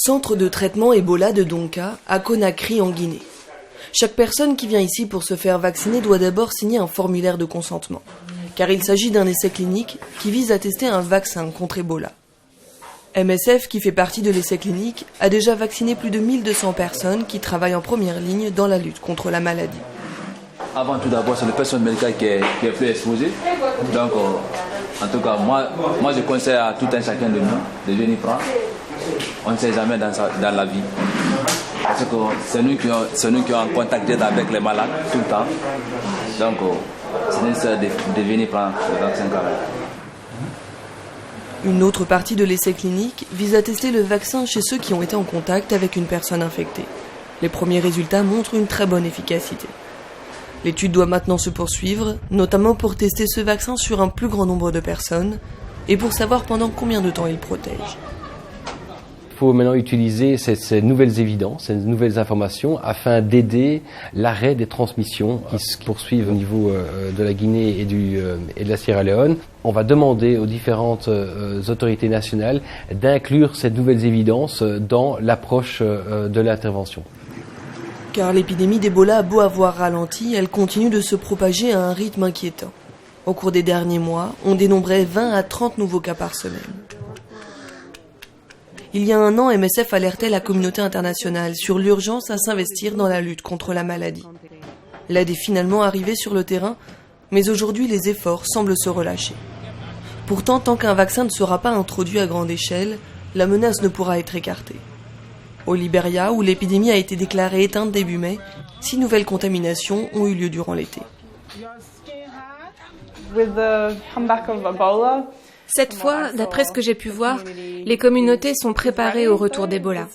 Centre de traitement Ebola de Donka, à Conakry en Guinée. Chaque personne qui vient ici pour se faire vacciner doit d'abord signer un formulaire de consentement, car il s'agit d'un essai clinique qui vise à tester un vaccin contre Ebola. MSF, qui fait partie de l'essai clinique, a déjà vacciné plus de 1200 personnes qui travaillent en première ligne dans la lutte contre la maladie. Avant tout d'abord, c'est le personnel médical qui est plus exposé. Donc, en tout cas, moi je conseille à tout un chacun de nous de venir prendre. On ne sait jamais dans la vie. Parce que c'est nous qui sommes en contact direct avec les malades tout le temps. Donc, c'est nécessaire de venir prendre le vaccin quand même. Une autre partie de l'essai clinique vise à tester le vaccin chez ceux qui ont été en contact avec une personne infectée. Les premiers résultats montrent une très bonne efficacité. L'étude doit maintenant se poursuivre, notamment pour tester ce vaccin sur un plus grand nombre de personnes et pour savoir pendant combien de temps il protège. Il faut maintenant utiliser ces nouvelles évidences, ces nouvelles informations afin d'aider l'arrêt des transmissions qui se poursuivent au niveau de la Guinée et de la Sierra Leone. On va demander aux différentes autorités nationales d'inclure ces nouvelles évidences dans l'approche de l'intervention. Car l'épidémie d'Ebola a beau avoir ralenti, elle continue de se propager à un rythme inquiétant. Au cours des derniers mois, on dénombrait 20 à 30 nouveaux cas par semaine. Il y a un an, MSF alertait la communauté internationale sur l'urgence à s'investir dans la lutte contre la maladie. L'aide est finalement arrivée sur le terrain, mais aujourd'hui les efforts semblent se relâcher. Pourtant, tant qu'un vaccin ne sera pas introduit à grande échelle, la menace ne pourra être écartée. Au Libéria, où l'épidémie a été déclarée éteinte début mai, 6 nouvelles contaminations ont eu lieu durant l'été. Cette fois, d'après ce que j'ai pu voir, les communautés sont préparées au retour d'Ebola.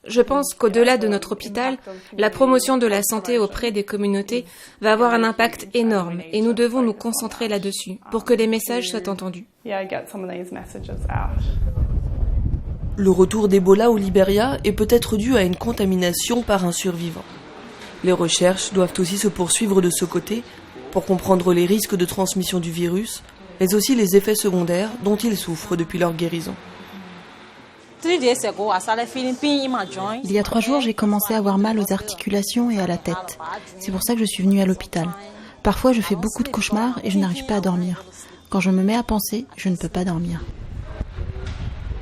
Je pense qu'au-delà de notre hôpital, la promotion de la santé auprès des communautés va avoir un impact énorme et nous devons nous concentrer là-dessus pour que les messages soient entendus. Le retour d'Ebola au Libéria est peut-être dû à une contamination par un survivant. Les recherches doivent aussi se poursuivre de ce côté pour comprendre les risques de transmission du virus, mais aussi les effets secondaires dont ils souffrent depuis leur guérison. Il y a 3 jours, j'ai commencé à avoir mal aux articulations et à la tête. C'est pour ça que je suis venue à l'hôpital. Parfois, je fais beaucoup de cauchemars et je n'arrive pas à dormir. Quand je me mets à penser, je ne peux pas dormir.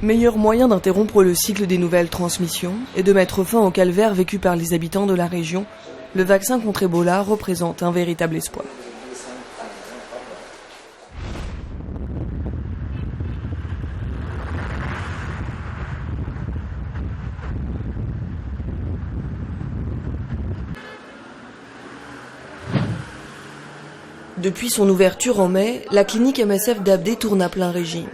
Meilleur moyen d'interrompre le cycle des nouvelles transmissions et de mettre fin au calvaire vécu par les habitants de la région, le vaccin contre Ebola représente un véritable espoir. Depuis son ouverture en mai, la clinique MSF d'Abdé tourne à plein régime.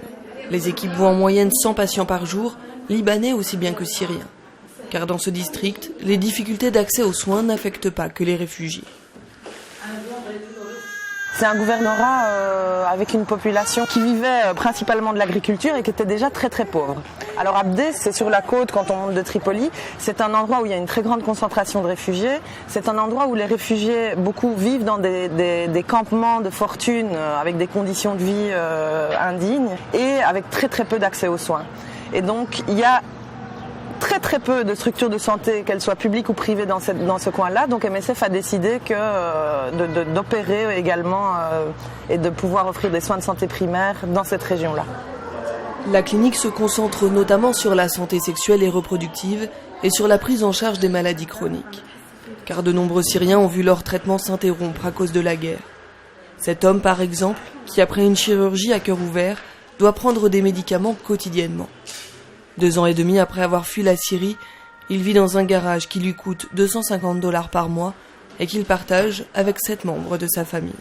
Les équipes voient en moyenne 100 patients par jour, libanais aussi bien que syriens. Car dans ce district, les difficultés d'accès aux soins n'affectent pas que les réfugiés. C'est un gouvernorat avec une population qui vivait principalement de l'agriculture et qui était déjà très très pauvre. Alors Abdé, c'est sur la côte quand on monte de Tripoli, c'est un endroit où il y a une très grande concentration de réfugiés, c'est un endroit où les réfugiés, beaucoup vivent dans des campements de fortune avec des conditions de vie indignes et avec très très peu d'accès aux soins. Et donc il y a très très peu de structures de santé, qu'elles soient publiques ou privées dans ce coin-là. Donc MSF a décidé d'opérer également et de pouvoir offrir des soins de santé primaires dans cette région-là. La clinique se concentre notamment sur la santé sexuelle et reproductive et sur la prise en charge des maladies chroniques. Car de nombreux Syriens ont vu leur traitement s'interrompre à cause de la guerre. Cet homme, par exemple, qui après une chirurgie à cœur ouvert, doit prendre des médicaments quotidiennement. 2 ans et demi après avoir fui la Syrie, il vit dans un garage qui lui coûte $250 par mois et qu'il partage avec 7 membres de sa famille.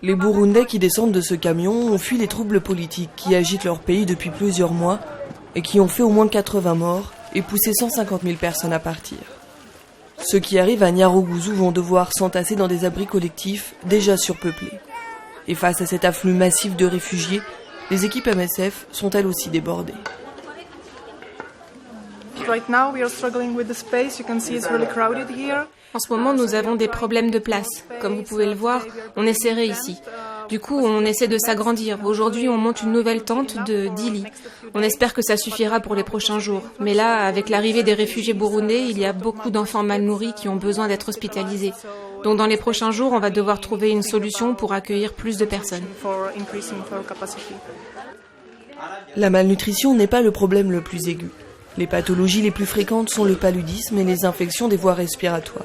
Les Burundais qui descendent de ce camion ont fui les troubles politiques qui agitent leur pays depuis plusieurs mois et qui ont fait au moins 80 morts et poussé 150 000 personnes à partir. Ceux qui arrivent à Nyarugusu vont devoir s'entasser dans des abris collectifs déjà surpeuplés. Et face à cet afflux massif de réfugiés, les équipes MSF sont elles aussi débordées. En ce moment, nous avons des problèmes de place. Comme vous pouvez le voir, on est serré ici. Du coup, on essaie de s'agrandir. Aujourd'hui, on monte une nouvelle tente de 10 lits. On espère que ça suffira pour les prochains jours. Mais là, avec l'arrivée des réfugiés burundais, il y a beaucoup d'enfants mal nourris qui ont besoin d'être hospitalisés. Donc dans les prochains jours, on va devoir trouver une solution pour accueillir plus de personnes. La malnutrition n'est pas le problème le plus aigu. Les pathologies les plus fréquentes sont le paludisme et les infections des voies respiratoires.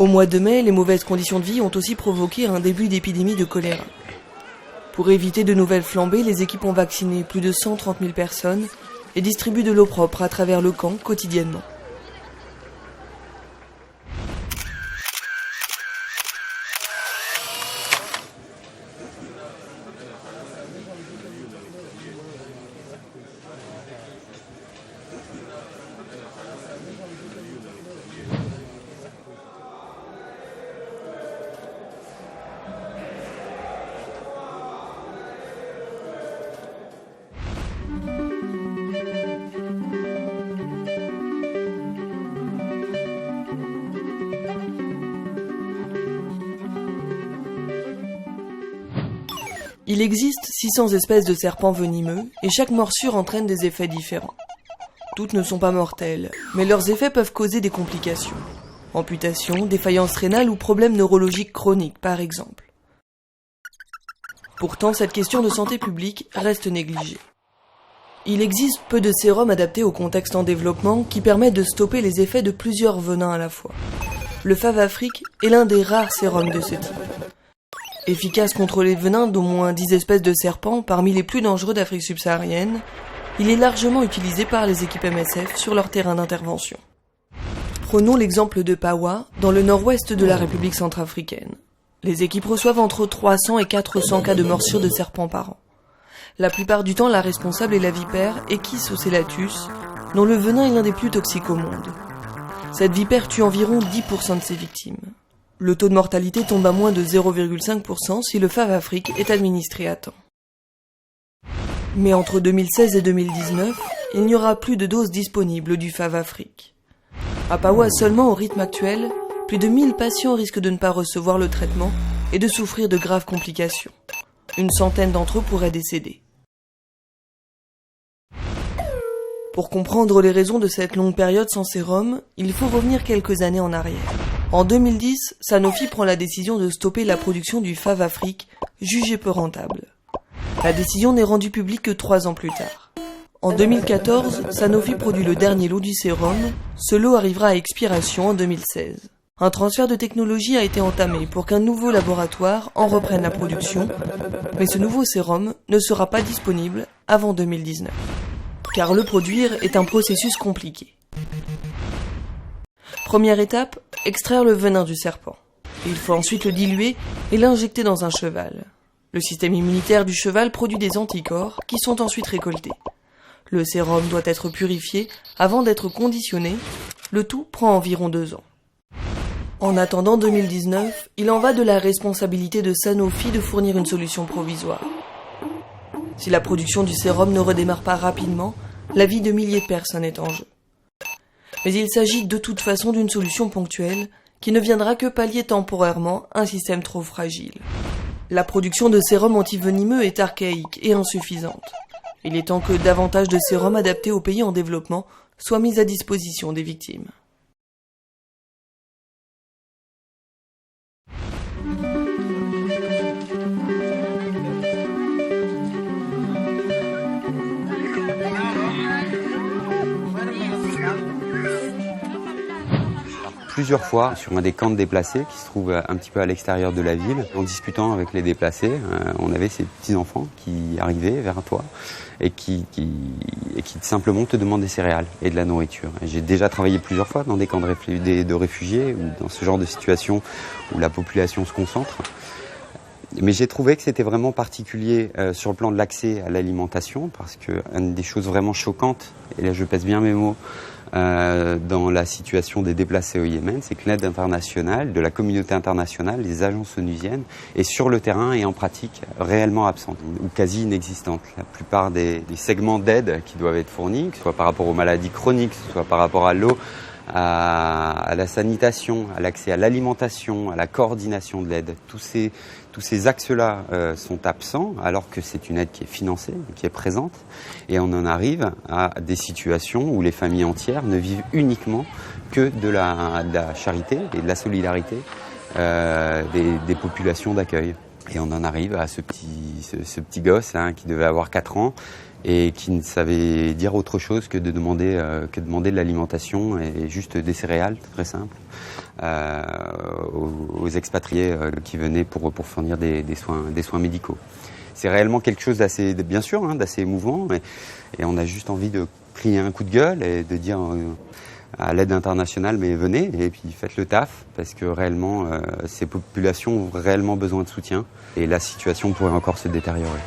Au mois de mai, les mauvaises conditions de vie ont aussi provoqué un début d'épidémie de choléra. Pour éviter de nouvelles flambées, les équipes ont vacciné plus de 130 000 personnes et distribuent de l'eau propre à travers le camp quotidiennement. Il existe 600 espèces de serpents venimeux et chaque morsure entraîne des effets différents. Toutes ne sont pas mortelles, mais leurs effets peuvent causer des complications. Amputation, défaillance rénale ou problèmes neurologiques chroniques par exemple. Pourtant, cette question de santé publique reste négligée. Il existe peu de sérums adaptés au contexte en développement qui permettent de stopper les effets de plusieurs venins à la fois. Le Favafric est l'un des rares sérums de ce type. Efficace contre les venins d'au moins 10 espèces de serpents parmi les plus dangereux d'Afrique subsaharienne, il est largement utilisé par les équipes MSF sur leur terrain d'intervention. Prenons l'exemple de Pawa, dans le nord-ouest de la République centrafricaine. Les équipes reçoivent entre 300 et 400 cas de morsures de serpents par an. La plupart du temps, la responsable est la vipère Equus ocellatus, dont le venin est l'un des plus toxiques au monde. Cette vipère tue environ 10% de ses victimes. Le taux de mortalité tombe à moins de 0,5% si le Favafric est administré à temps. Mais entre 2016 et 2019, il n'y aura plus de doses disponibles du Favafric. À Pawa seulement, au rythme actuel, plus de 1000 patients risquent de ne pas recevoir le traitement et de souffrir de graves complications. Une centaine d'entre eux pourraient décéder. Pour comprendre les raisons de cette longue période sans sérum, il faut revenir quelques années en arrière. En 2010, Sanofi prend la décision de stopper la production du Favafric, jugé peu rentable. La décision n'est rendue publique que 3 ans plus tard. En 2014, Sanofi produit le dernier lot du sérum. Ce lot arrivera à expiration en 2016. Un transfert de technologie a été entamé pour qu'un nouveau laboratoire en reprenne la production, mais ce nouveau sérum ne sera pas disponible avant 2019. Car le produire est un processus compliqué. Première étape, extraire le venin du serpent. Il faut ensuite le diluer et l'injecter dans un cheval. Le système immunitaire du cheval produit des anticorps qui sont ensuite récoltés. Le sérum doit être purifié avant d'être conditionné. Le tout prend environ 2 ans. En attendant 2019, il en va de la responsabilité de Sanofi de fournir une solution provisoire. Si la production du sérum ne redémarre pas rapidement, la vie de milliers de personnes est en jeu. Mais il s'agit de toute façon d'une solution ponctuelle qui ne viendra que pallier temporairement un système trop fragile. La production de sérums antivenimeux est archaïque et insuffisante. Il est temps que davantage de sérums adaptés aux pays en développement soient mis à disposition des victimes. Plusieurs fois sur un des camps de déplacés qui se trouve un petit peu à l'extérieur de la ville. En discutant avec les déplacés, on avait ces petits-enfants qui arrivaient vers toi et qui simplement te demandent des céréales et de la nourriture. Et j'ai déjà travaillé plusieurs fois dans des camps de réfugiés ou dans ce genre de situation où la population se concentre. Mais j'ai trouvé que c'était vraiment particulier sur le plan de l'accès à l'alimentation, parce que une des choses vraiment choquantes, et là je pèse bien mes mots, dans la situation des déplacés au Yémen, c'est que l'aide internationale, de la communauté internationale, les agences onusiennes, est sur le terrain et en pratique réellement absente, ou quasi inexistante. La plupart des segments d'aide qui doivent être fournis, que ce soit par rapport aux maladies chroniques, que ce soit par rapport à l'eau, à la sanitation, à l'accès à l'alimentation, à la coordination de l'aide. Tous ces axes-là sont absents, alors que c'est une aide qui est financée, qui est présente. Et on en arrive à des situations où les familles entières ne vivent uniquement que de la charité et de la solidarité des populations d'accueil. Et on en arrive à ce petit gosse qui devait avoir 4 ans, et qui ne savait dire autre chose que de demander de l'alimentation et juste des céréales, très simple, aux expatriés qui venaient pour fournir des soins médicaux. C'est réellement quelque chose d'assez émouvant, et on a juste envie de crier un coup de gueule et de dire à l'aide internationale, mais venez et puis faites le taf, parce que réellement ces populations ont réellement besoin de soutien et la situation pourrait encore se détériorer.